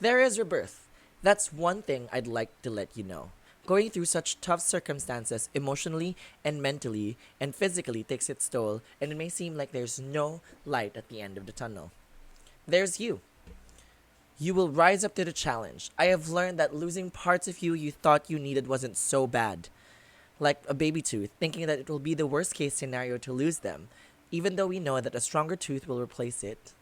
There is rebirth. That's one thing I'd like to let you know. Going through such tough circumstances emotionally and mentally and physically takes its toll, and it may seem like there's no light at the end of the tunnel. There's you. You will rise up to the challenge. I have learned that losing parts of you thought you needed wasn't so bad. Like a baby tooth, thinking that it will be the worst case scenario to lose them, even though we know that a stronger tooth will replace it.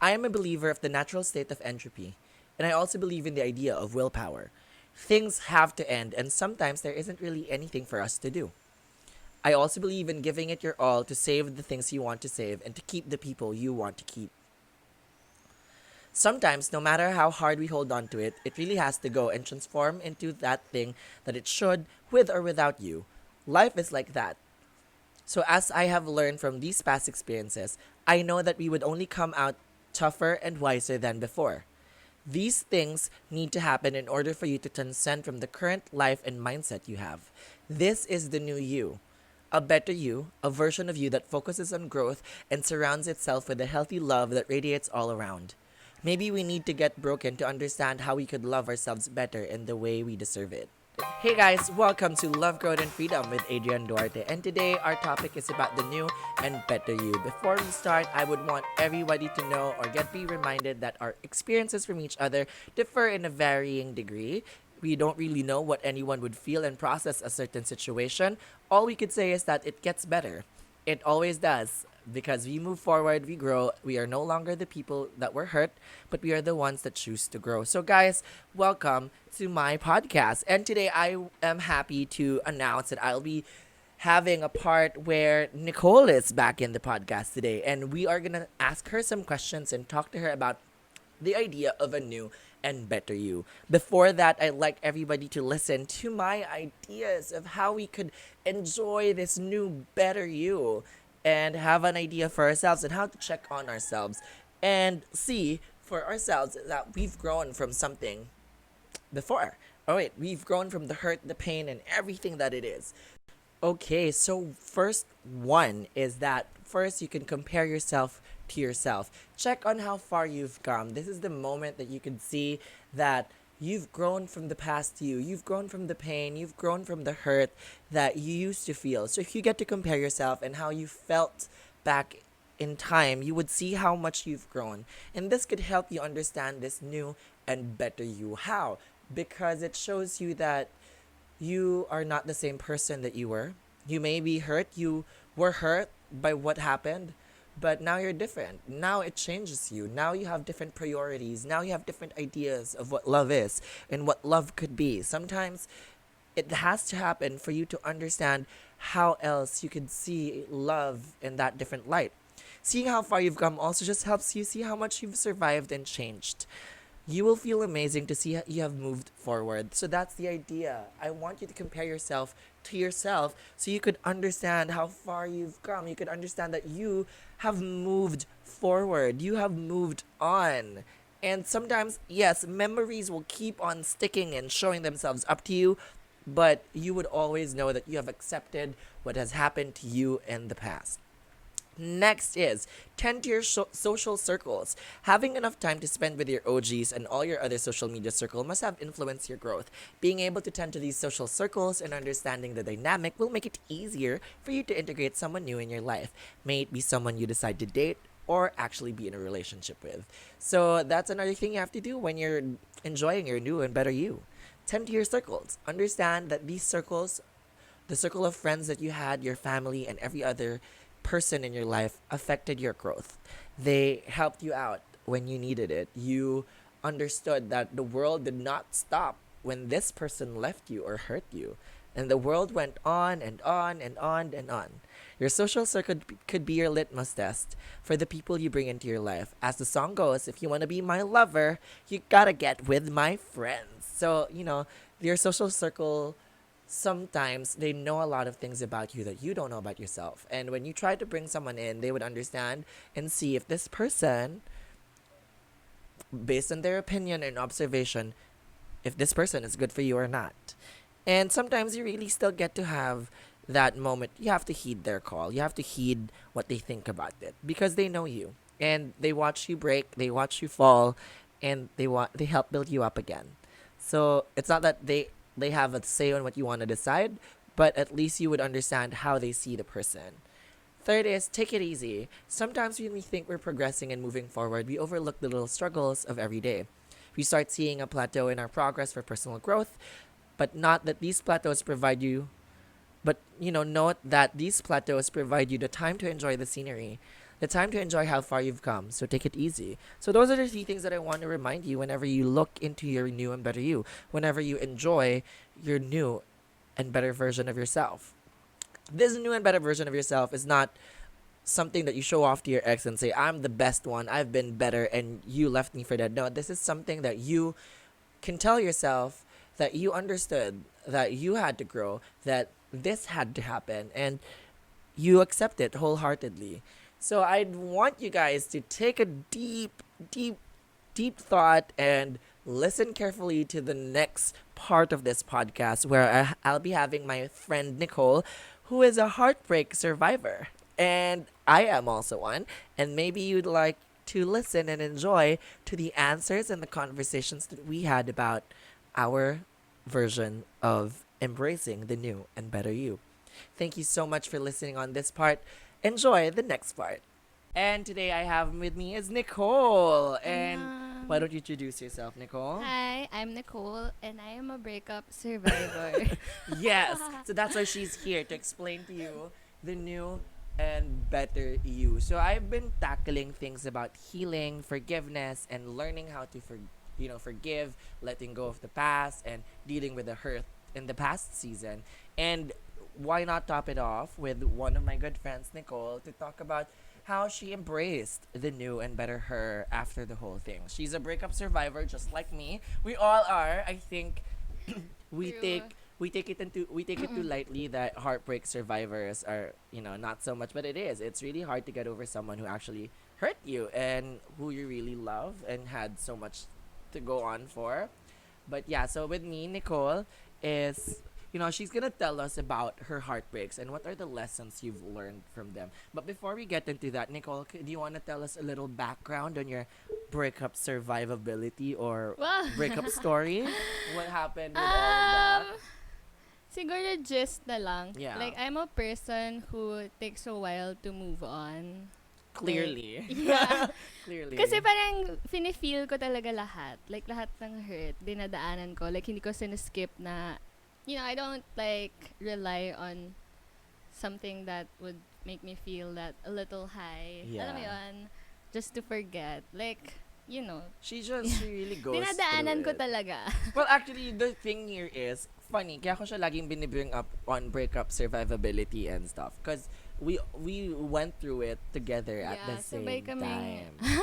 I am a believer of the natural state of entropy, and I also believe in the idea of willpower. Things have to end, and sometimes there isn't really anything for us to do. I also believe in giving it your all to save the things you want to save and to keep the people you want to keep. Sometimes, no matter how hard we hold on to it, it really has to go and transform into that thing that it should, with or without you. Life is like that. So, as I have learned from these past experiences, I know that we would only come out tougher and wiser than before. These things need to happen in order for you to transcend from the current life and mindset you have. This is the new you. A better you, a version of you that focuses on growth and surrounds itself with a healthy love that radiates all around. Maybe we need to get broken to understand how we could love ourselves better in the way we deserve it. Hey guys, welcome to Love, Growth, and Freedom with Adrian Duarte. And today our topic is about the new and better you. Before we start, I would want everybody to know or be reminded that our experiences from each other differ in a varying degree. We don't really know what anyone would feel and process a certain situation. All we could say is that it gets better. It always does. Because we move forward, we grow. We are no longer the people that were hurt, but we are the ones that choose to grow. So, guys, welcome to my podcast. And today I am happy to announce that I'll be having a part where Nicole is back in the podcast today. And we are going to ask her some questions and talk to her about the idea of a new and better you. Before that, I'd like everybody to listen to my ideas of how we could enjoy this new, better you and have an idea for ourselves and how to check on ourselves and see for ourselves that we've grown from something before. Oh, wait, we've grown from the hurt, the pain, and everything that it is. Okay, so first one is that first you can compare yourself to yourself. Check on how far you've come. This is the moment that you can see that you've grown from the past you. You've grown from the pain. You've grown from the hurt that you used to feel. So if you get to compare yourself and how you felt back in time, you would see how much you've grown. And this could help you understand this new and better you. How? Because it shows you that you are not the same person that you were. You may be hurt. You were hurt by what happened, but now you're different. Now it changes you. Now you have different priorities. Now you have different ideas of what love is and what love could be. Sometimes it has to happen for you to understand how else you could see love in that different light. Seeing how far you've come also just helps you see how much you've survived and changed. You will feel amazing to see you have moved forward. So that's the idea. I want you to compare yourself to yourself so you could understand how far you've come. You could understand that you have moved forward. You have moved on. And sometimes, yes, memories will keep on sticking and showing themselves up to you, but you would always know that you have accepted what has happened to you in the past. Next is tend to your social circles. Having enough time to spend with your OGs and all your other social media circle must have influenced your growth. Being able to tend to these social circles and understanding the dynamic will make it easier for you to integrate someone new in your life. May it be someone you decide to date or actually be in a relationship with. So that's another thing you have to do when you're enjoying your new and better you. Tend to your circles. Understand that these circles, the circle of friends that you had, your family, and every other person in your life affected your growth. They helped you out when you needed it. You understood that the world did not stop when this person left you or hurt you. And the world went on and on and on and on. Your social circle could be your litmus test for the people you bring into your life. As the song goes, if you want to be my lover, you gotta get with my friends. So, your social circle sometimes they know a lot of things about you that you don't know about yourself. And when you try to bring someone in, they would understand and see if this person, based on their opinion and observation, if this person is good for you or not. And sometimes you really still get to have that moment. You have to heed their call. You have to heed what they think about it because they know you. And they watch you break, they watch you fall, and they help build you up again. So it's not that they have a say on what you want to decide, but at least you would understand how they see the person. Third is take it easy. Sometimes when we think we're progressing and moving forward, we overlook the little struggles of every day. We start seeing a plateau in our progress for personal growth, but not that these plateaus provide you but note that these plateaus provide you the time to enjoy the scenery, the time to enjoy how far you've come. So take it easy. So those are the three things that I want to remind you whenever you look into your new and better you, whenever you enjoy your new and better version of yourself. This new and better version of yourself is not something that you show off to your ex and say, I'm the best one, I've been better, and you left me for dead. No, this is something that you can tell yourself that you understood, that you had to grow, that this had to happen, and you accept it wholeheartedly. So I want you guys to take a deep, deep thought and listen carefully to the next part of this podcast where I'll be having my friend Nicole, who is a heartbreak survivor. And I am also one. And maybe you'd like to listen and enjoy to the answers and the conversations that we had about our version of embracing the new and better you. Thank you so much for listening on this part. Enjoy the next part. And today I have with me is Nicole. And why don't you introduce yourself, Nicole? Hi, I'm Nicole, and I am a breakup survivor. Yes. So that's why she's here to explain to you the new and better you. So I've been tackling things about healing, forgiveness, and learning how to forgive, letting go of the past, and dealing with the hurt in the past season. And why not top it off with one of my good friends, Nicole, to talk about how she embraced the new and better her after the whole thing. She's a breakup survivor just like me. We all are. I think we True. take it too lightly that heartbreak survivors are, not so much, but it is. It's really hard to get over someone who actually hurt you and who you really love and had so much to go on for. But yeah, so with me, Nicole is, she's gonna tell us about her heartbreaks and what are the lessons you've learned from them. But before we get into that, Nicole, do you want to tell us a little background on your breakup survivability or Well, breakup story? What happened with all of that? siguro gist na lang. Yeah. Like, I'm a person who takes a while to move on. Clearly. Yeah. Clearly. Kasi parang feel ko talaga lahat. Like, lahat ng hurt, dinadaanan ko. Like, hindi ko siniskip na, I don't, like, rely on something that would make me feel that a little high. Yeah. Alam mo yun? Just to forget. Like, She really goes dinadaanan through ko it. talaga. Well, actually, the thing here is, funny, kaya ko siya laging binibring up on breakup survivability and stuff. Because we went through it together at the same sabay kaming- time.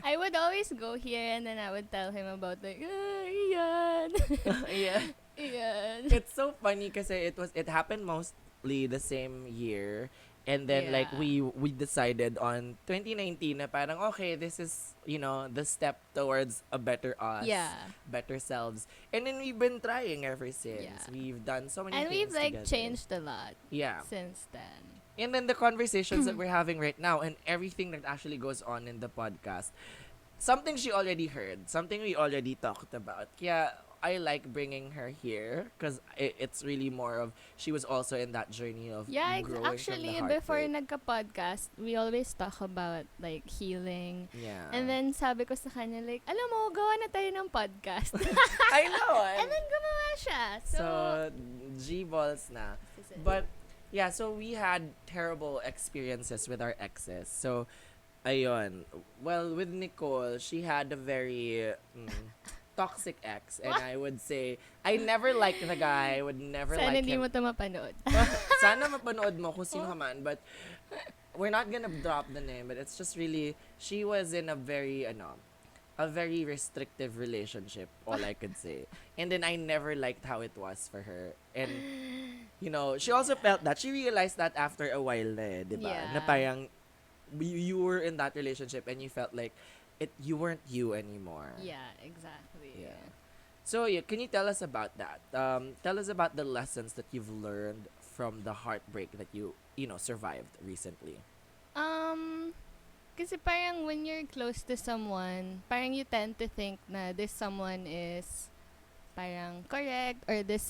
I would always go here and then I would tell him about like, Iyan. Yeah. Iyan. It's so funny kasi it happened mostly the same year. And then like Yeah. we decided on 2019 na parang okay, this is, the step towards a better us, Yeah. better selves. And then we've been trying ever since. Yeah. We've done so many And things we've like together. changed a lot Yeah. since then. And then the conversations that we're having right now and everything that actually goes on in the podcast, something she already heard, something we already talked about. Kaya I like bringing her here because it's really more of she was also in that journey of Yeah, growing actually, from the before heartbreak. nagka-podcast, we always talk about like healing. Yeah. And then sabi ko sa kanya like, alam mo, gawa na tayo ng podcast. I know. And then gumawa siya. So G-balls na. But yeah, so we had terrible experiences with our exes. So ayun. Well, with Nicole, she had a very toxic ex, and I would say I never liked the guy. I would never sana like hindi him. mo ito mapanood. Sana mapanood mo kung sino ka man, but we're not gonna drop the name. But it's just really, she was in a very restrictive relationship. All I could say, and then I never liked how it was for her, and she also felt that she realized that after a while, diba? Yeah. Na parang you were in that relationship and you felt like you weren't you anymore. Yeah, exactly. Yeah. So yeah, can you tell us about that? Tell us about the lessons that you've learned from the heartbreak that you survived recently. Um, Kasi parang when you're close to someone, parang you tend to think na this someone is parang correct or this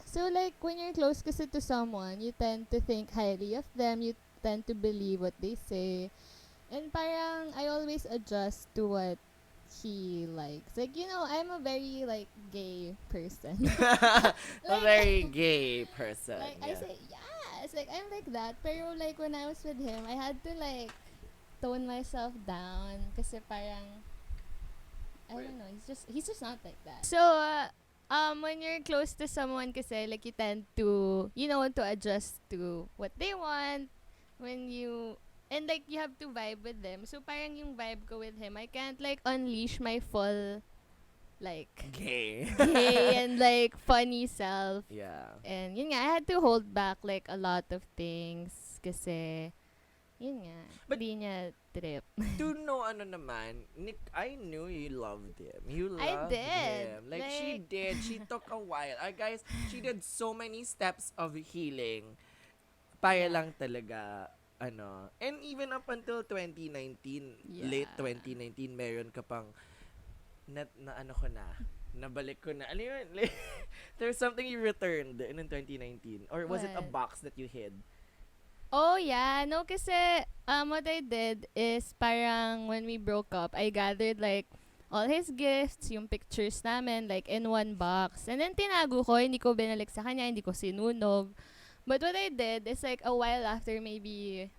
so like when you're close kasi to someone, you tend to think highly of them, you tend to believe what they say. And parang I always adjust to what he likes. Like, I'm a very like gay person. A like very gay person. like I Yeah. say yes, like I'm like that. Pero like when I was with him, I had to like tone myself down kasi parang I don't know, he's just not like that. So when you're close to someone kasi like you tend to to adjust to what they want when you and like you have to vibe with them. So parang yung vibe ko with him, I can't like unleash my full like Gay. gay and like funny self. Yeah. And yun nga, I had to hold back like a lot of things kasi yun nga, But- di niya trip. To know ano naman, Nick, I knew you loved him. You I loved did. him. Like, she did. She took a while. Guys, she did so many steps of healing. Para Yeah. lang talaga, ano. And even up until 2019, Yeah. late 2019, meron ka pang, na ano ko na, nabalik ko na. Ano yun? There's something you returned in 2019. Or was it a What? box that you hid? Oh, yeah. No, kasi what I did is parang when we broke up, I gathered like all his gifts, yung pictures namin, like in one box. And then tinago ko, hindi ko binalik sa kanya, hindi ko sinunog. But what I did is like a while after maybe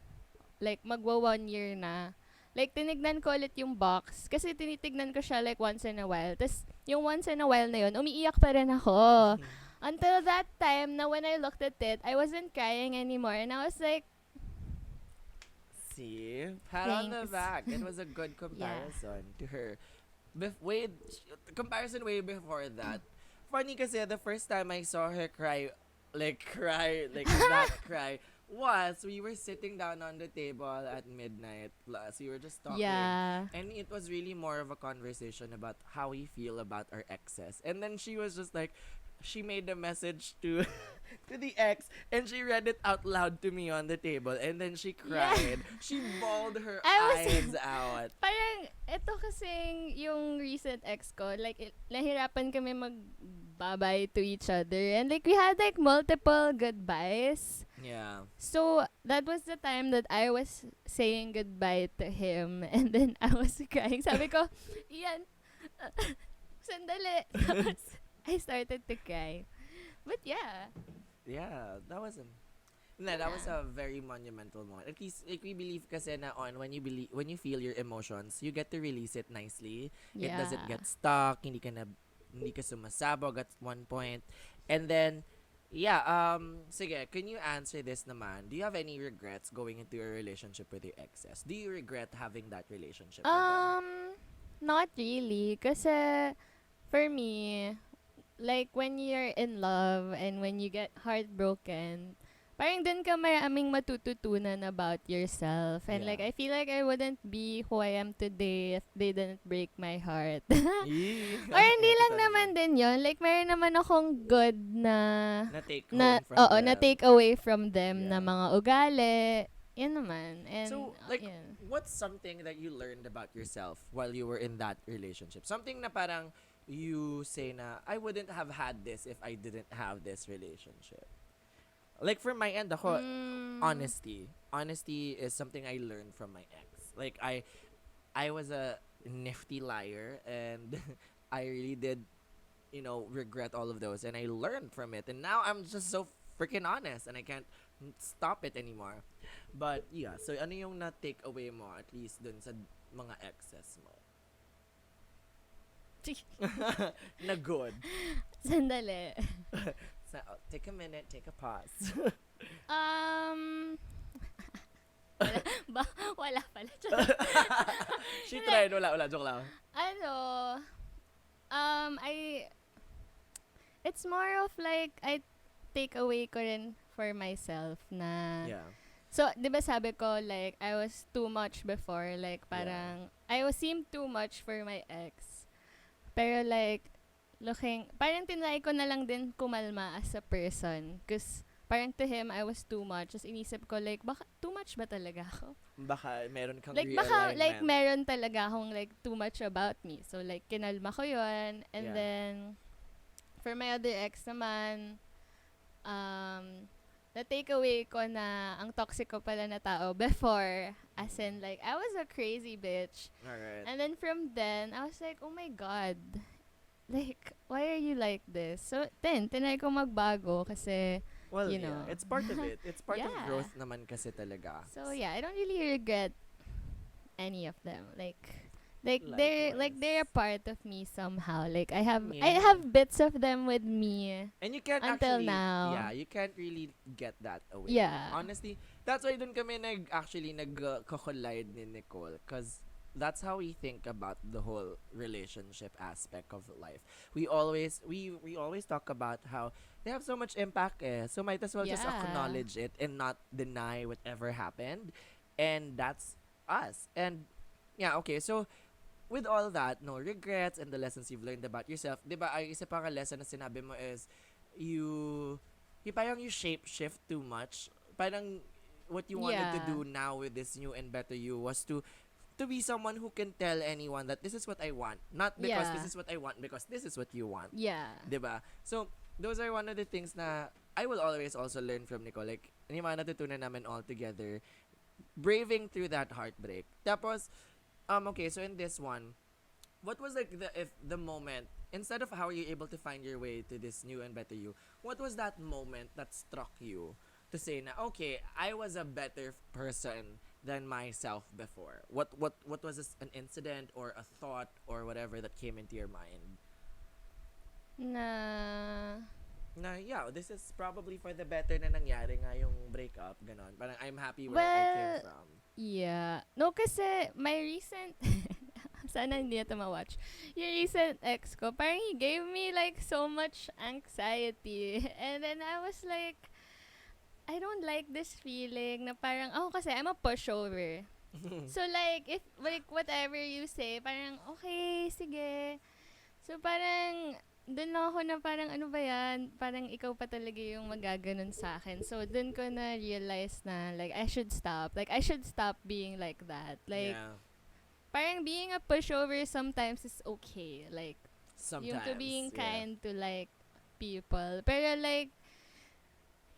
like magwa 1 year na, like tinignan ko ulit yung box. Kasi tinitignan ko siya like once in a while. Tapos yung once in a while na yun, umiiyak pa rin ako. Until that time na when I looked at it, I wasn't crying anymore. And I was like, See? Pat on the Thanks. back. It was a good comparison to her. Comparison way before that. Funny kasi the first time I saw her cry, like that cry, was we were sitting down on the table at midnight plus. We were just talking. yeah. And it was really more of a conversation about how we feel about our exes. And then she was just like, she made a message to to the ex and she read it out loud to me on the table and then she cried. She bawled her I was- eyes out. Parang, ito kasing yung recent ex ko, like, nahirapan kami magbabay to each other. And like, we had like multiple goodbyes. Yeah. So, that was the time that I was saying goodbye to him. And then, I was crying. Sabi ko, Ian, sandali. Tapos, I started to cry. But yeah. Yeah, that was a very monumental moment. At least like we believe kasi na when you feel your emotions, you get to release it nicely. It Yeah. doesn't get stuck, hindi ka sumasabog at one point. And then sige, can you answer this naman? Do you have any regrets going into your relationship with your exes? Do you regret having that relationship with them? Not really. Kasi, for me, like, when you're in love and when you get heartbroken, parang dun ka maraming matututunan about yourself. And Yeah. like, I feel like I wouldn't be who I am today if they didn't break my heart. Yee. Or hindi Ito lang naman din yon. Like, meron naman akong good na na take na home from oo, them. na take away from them na Yeah. mga ugali. Yan naman. And So, like, yun. what's something that you learned about yourself while you were in that relationship? Something na parang you say na, I wouldn't have had this if I didn't have this relationship. Like, from my end, ako, honesty. Honesty is something I learned from my ex. Like, I was a nifty liar and I really did, regret all of those. And I learned from it. And now I'm just so freaking honest and I can't stop it anymore. But, yeah. So, ano yung na-take away mo, at least dun sa mga exes mo? Na good. Sandali. So, take a minute, take a pause. Wala pala. She tried, wala, joke lang. It's more of like, I take away ko rin for myself na, Yeah. so, di ba sabi ko, like, I was too much before, like, parang, I seemed too much for my ex. Pero like, parang tinry ko na lang din kumalma as a person. Cause parang to him, I was too much. Tapos inisip ko, like, baka too much ba talaga ako? Baka meron kang Like, baka, like, realignment. meron talaga akong, like, too much about me. So, like, kinalma ko yun. And Yeah. then, for my other ex naman, the takeaway ko na ang toxic ko pala na tao before, as in, like, I was a crazy bitch. Alright. And then from then, I was like, oh my God, like, why are you like this? So, then, tinry ko magbago kasi, Well, you yeah, know. it's part of it. It's part of Yeah. growth naman kasi talaga. So, yeah, I don't really regret any of them. Like they're a part of me somehow. Like, I Yeah. have bits of them with me. And you can't Until actually, now. yeah, you can't really get that away. Yeah. Honestly, that's why dun kami nag-collide ni Nicole, because that's how we think about the whole relationship aspect of life. We always talk about how they have so much impact, so might as well just Yeah. acknowledge it and not deny whatever happened. And that's us. And yeah, okay, so with all that, no regrets and the lessons you've learned about yourself, di ba, ay isa pang lesson na sinabi mo is, parang you shape shift too much. Parang, what you wanted to Yeah. do now with this new and better you was to be someone who can tell anyone that this is what I want. Not because Yeah. this is what I want, because this is what you want. Yeah. Di ba? So, those are one of the things na I will always also learn from Nicole. Like, yung mga natutunan namin all together, braving through that heartbreak. Tapos, okay, so in this one, what was like the moment, instead of how are you able to find your way to this new and better you, what was that moment that struck you to say na, okay, I was a better person than myself before? What was this, an incident or a thought or whatever that came into your mind? Na, yeah, this is probably for the better na nangyari nga yung breakup, ganon. Parang I'm happy where I came from. Yeah. No, kasi my recent sana hindi na ma-watch. Yung recent ex ko, parang he gave me like so much anxiety. And then I was like, I don't like this feeling na parang, kasi I'm a pushover. So like, if like whatever you say, parang okay, sige. So parang, dun lang ako na parang ano ba yan? Parang ikaw pa talaga yung magaganon sa akin. So dun ko na realize na like I should stop. Like I should stop being like that. Like yeah. parang being a pushover sometimes is okay. Like Sometimes. yung to being yeah. kind to like people. Pero like,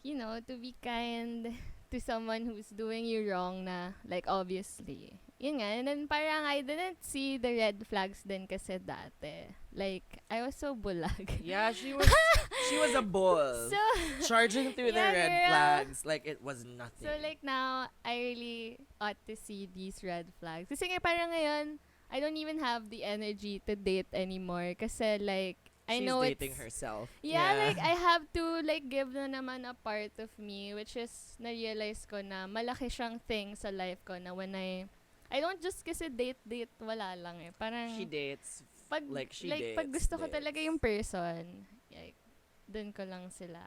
you know, to be kind to someone who's doing you wrong na, like, obviously. Yun nga, and then parang I didn't see the red flags din kasi dati. Like, I was so bulag. Yeah, she was a bull. So, Charging through the Yeah, red girl. flags like it was nothing. so like now, I really ought to see these red flags. Kasi nga parang ngayon, I don't even have the energy to date anymore. Kasi like, I She's know dating it's... herself. Yeah, like, I have to, like, give na naman a part of me, which is, na-realize ko na malaki siyang thing sa life ko na when I don't just kasi date, wala lang eh. Parang, She dates. pag, like, she like, pag dates, gusto ko dates. talaga yung person, like, dun ko lang sila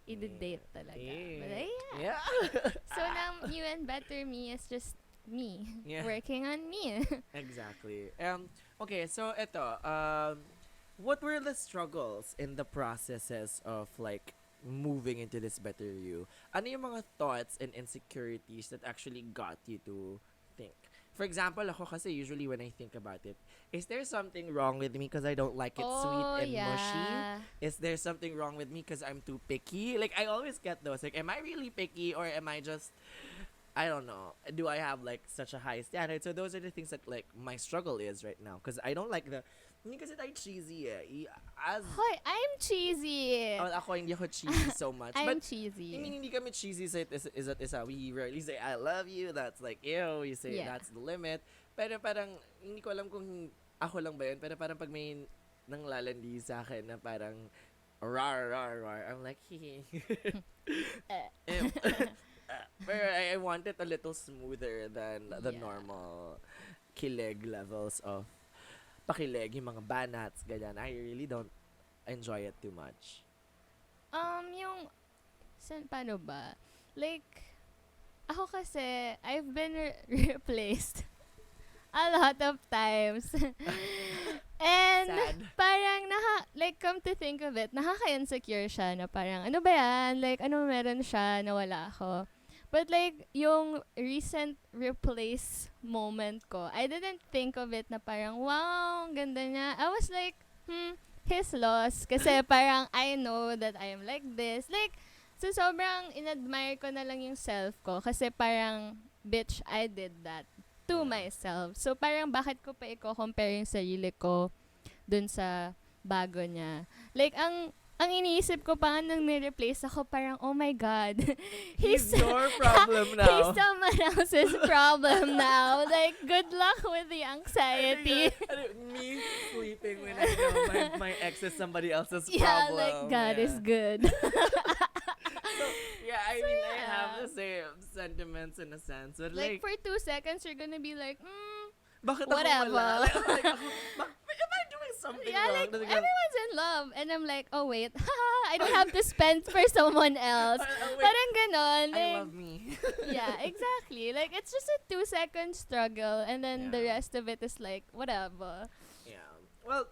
i-date talaga. Yeah. But, yeah. Yeah. So, now, new and better me is just me. Yeah. Working on me. Exactly. Okay, so ito, what were the struggles in the processes of like moving into this better you? Ano yung mga thoughts and insecurities that actually got you to think? For example, ako kasi usually when I think about it, is there something wrong with me because I don't like it sweet and mushy? Is there something wrong with me because I'm too picky? Like, I always get those. Like, am I really picky or am I just, I don't know. Do I have like such a high standard? So those are the things that like my struggle is right now. Because I don't like the, hindi kasi tayo cheesy eh. Hoy, I'm cheesy. Ako hindi ako cheesy so much. I'm But cheesy. I mean, hindi kami cheesy sa isa't isa. We rarely say, I love you. That's like, ew. You say, Yeah. that's the limit. Pero parang, hindi ko alam kung ako lang ba yun. Pero parang pag may nanglalandi sa akin na parang, rar, rar, rar. I'm like, hehe. Pero I want it a little smoother than the Yeah. normal kilig levels of pakilig, yung mga banats, ganyan. I really don't enjoy it too much. Yung, paano ba? Like, ako kasi, I've been replaced a lot of times. And, Sad. parang like, come to think of it, nakaka-insecure siya na parang, ano ba yan? Like, ano meron siya na wala ako? But like, yung recent replace moment ko, I didn't think of it na parang, wow, ang ganda niya. I was like, his loss. Kasi parang, I know that I am like this. Like, so sobrang inadmire ko na lang yung self ko. Kasi parang, bitch, I did that to myself. So parang, bakit ko pa i-compare yung sarili ko dun sa bago niya. Like, ang iniisip ko pa nga nung ni-replace ako, parang, oh my God. He's your problem now. He's someone else's problem now. Like, good luck with the anxiety. Me sleeping when I know my ex is somebody else's Yeah, problem. like, God is good. So, yeah, I mean, I yeah. have the same sentiments in a sense. But Like, like, for 2 seconds, you're gonna be like, bakit whatever. ako wala? Like, am I doing something yeah, wrong? like, Tapos everyone's in love. And I'm like, oh, wait. I don't have to spend for someone else. wait, Parang ganon. I Like, love me. yeah, exactly. Like, it's just a 2-second struggle. And then the Yeah. rest of it is like, whatever. Yeah. Well,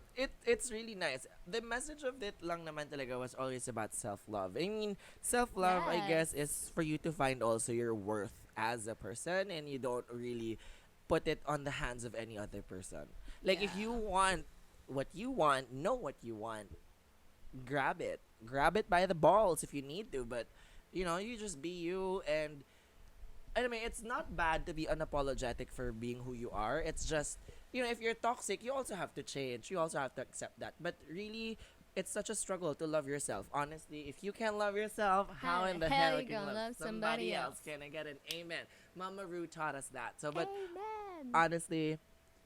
it's really nice. The message of it lang naman talaga was always about self-love. I mean, self-love, I guess, Yes. is for you to find also your worth as a person, and you don't really put it on the hands of any other person. Like, if Yeah. you want what you want, know what you want, grab it. Grab it by the balls if you need to, but, you know, you just be you. And I mean, it's not bad to be unapologetic for being who you are. It's just, you know, if you're toxic, you also have to change. You also have to accept that. But really, it's such a struggle to love yourself. Honestly, if you can't love yourself, how in the hell you can you gonna love somebody else? Can I get an amen? Mama Ru taught us that. So, but Amen. honestly,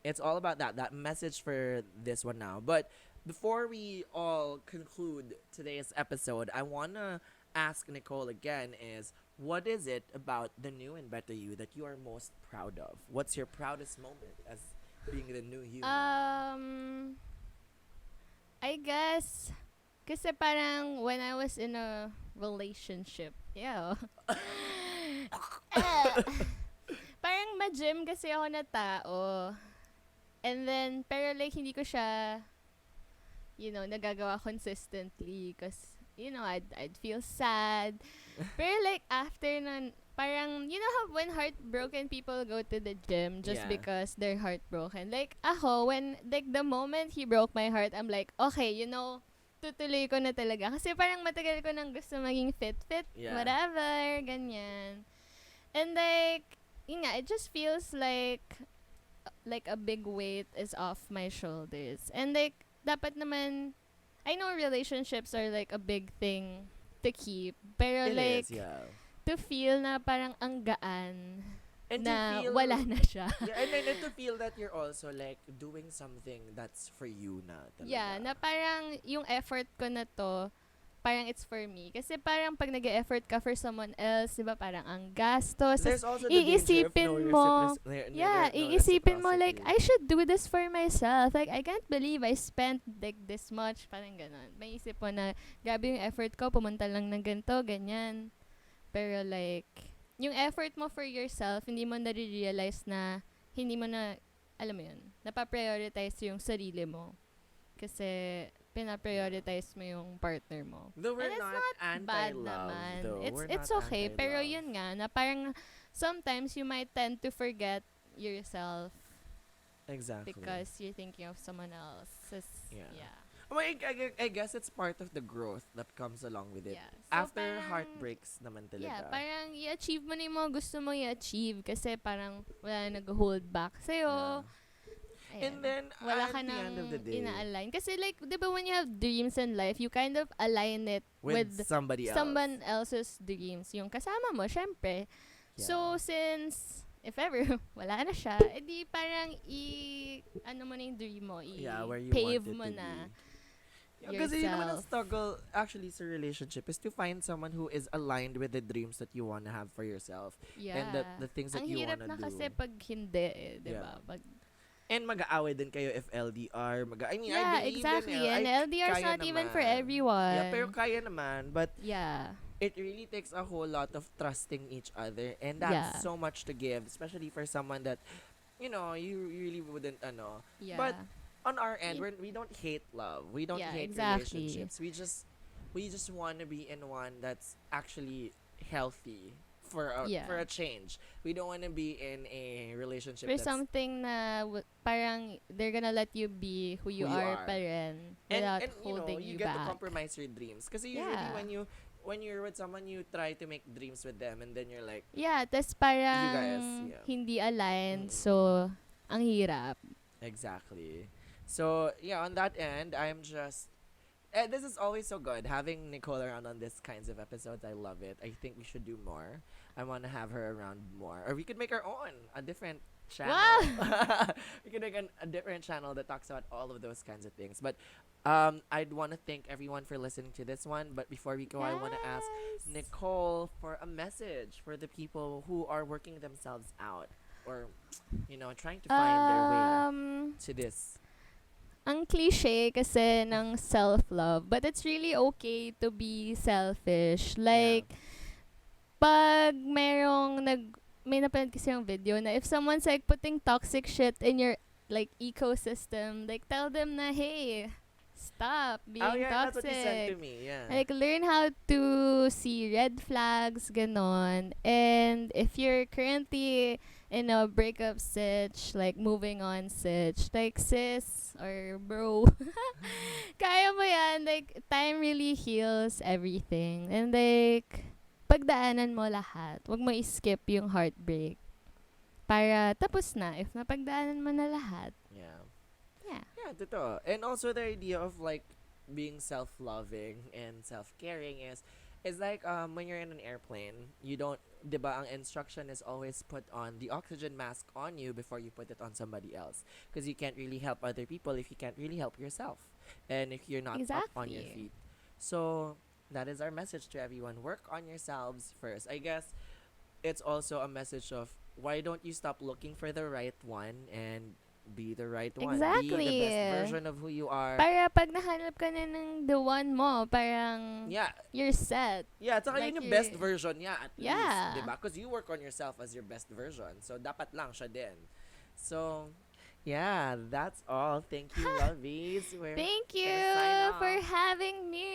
it's all about that message for this one now. But before we all conclude today's episode, I want to ask Nicole again is, what is it about the new and better you that you are most proud of? What's your proudest moment as being the new you? I guess, kasi parang when I was in a relationship, yeah. Parang ma-gym kasi ako na tao. And then, pero like, hindi ko siya, you know, nagagawa consistently. Because, you know, I'd feel sad. Pero like, after nun, parang, you know how when heartbroken people go to the gym just Yeah. because they're heartbroken? Like, ako, when, like, the moment he broke my heart, I'm like, okay, you know, tutuloy ko na talaga. Kasi parang matagal ko nang gusto maging fit, Yeah. whatever, ganyan. And like, yun nga, it just feels like a big weight is off my shoulders. And like, dapat naman, I know relationships are like a big thing to keep. Pero It like, is, yeah. to feel na parang ang gaan And na to feel, wala na siya. yeah, and then to feel that you're also like doing something that's for you na talaga. Yeah, na parang yung effort ko na to, parang it's for me. Kasi parang pag nag-e-effort ka for someone else, di ba, parang ang gastos. There's also the danger of Iisipin no mo, no iisipin mo like, reciprocity. I should do this for myself. Like, I can't believe I spent like this much. Parang ganon. May isip mo na, grabe yung effort ko, pumunta lang ng ganito, ganyan. Pero like, yung effort mo for yourself, hindi mo na-realize na, hindi mo na, alam mo yun, napaprioritize yung sarili mo. Kasi, pinaprioritize mo yung partner mo. Though we're And it's not bad anti-love, naman. though. We're It's not okay. Pero anti-love. yun nga, na parang sometimes you might tend to forget yourself Exactly. because you're thinking of someone else. Yeah. Yeah. Well, I guess it's part of the growth that comes along with it. Yeah. So, After parang- heartbreaks naman talaga. Yeah, parang i-achieve mo na yung mga gusto mo i-achieve kasi parang wala na nag-hold back sa'yo. Yeah. Ayan. And then, Wala at ka the nang end of the day, ina-align. Kasi like, di ba when you have dreams in life, you kind of align it with somebody else. someone else's dreams. Yung kasama mo, syempre. Yeah. So, since, if ever, wala na siya, edi parang ano mo na yung dream mo, Yeah, where you pave want it mo to na. be. Kasi yun naman ang yourself. struggle actually sa relationship is to find someone who is aligned with the dreams that you want to have for yourself. Yeah. And the things that Ang you hirap wanna na do. kasi pag hindi eh, di ba? Yeah. Pag, And mag-aaway din kayo if LDR. I mean, I yeah, believe exactly. in And LDR is kaya not even for naman. everyone. Yeah, pero kaya naman. But Yeah. it really takes a whole lot of trusting each other. And that's Yeah. so much to give. Especially for someone that, you know, you really wouldn't, Yeah. But on our end, Y- we don't hate love. We don't yeah, hate exactly. relationships. We just want to be in one that's actually healthy for Yeah. a change. We don't want to be in a relationship For that's something na parang they're gonna let you be who who you you are are. pa rin without And you know, holding you you get to back. compromise your dreams because usually Yeah. when you're with someone, you try to make dreams with them, and then you're like, Yeah, tas you parang guys, yeah. hindi aligned, Mm-mm. so ang hirap. Exactly. So yeah, on that end, I'm just. This is always so good having Nicole around on this kinds of episodes. I love it. I think we should do more. I want to have her around more, or we could make our own, a different channel. Wow! We could make a different channel that talks about all of those kinds of things. But I'd want to thank everyone for listening to this one. But before we go, I want to ask Yes! Nicole for a message for the people who are working themselves out, or trying to find their way Um, to this. ang cliche kasi ng self-love, but it's really okay to be selfish. Yeah. Like, pag may napanood kasi yung video na if someone's like putting toxic shit in your like ecosystem, like tell them na, hey, stop Oh being yeah, that's what you sent to toxic. me. Yeah. Like, learn how to see red flags, ganon. And if you're currently in a breakup sitch, like moving on sitch, like sis or bro, kaya mo yan. Like, time really heals everything. And like, pagdaanan mo lahat. Huwag mo i-skip yung heartbreak. Para tapos na. If napagdaanan mo na lahat. Yeah. Yeah. Yeah, totoo. And also the idea of like being self-loving and self-caring is like when you're in an airplane, you don't 'di ba ang instruction is always put on the oxygen mask on you before you put it on somebody else because you can't really help other people if you can't really help yourself and if you're not up on your Exactly. feet. So that is our message to everyone. Work on yourselves first. I guess it's also a message of why don't you stop looking for the right one and be the right one. Be the Exactly. best version of who you are. Para pag nahanap ka na ng the one mo, parang Yeah. you're set. Yeah, tsaka Like yun yung best you're, version niya at least, 'di yeah. ba? Because you work on yourself as your best version. So dapat lang siya din. So yeah, that's all. Thank you, lovies. We're Thank gonna sign you for off. having me.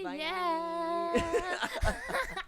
Bye. Yeah.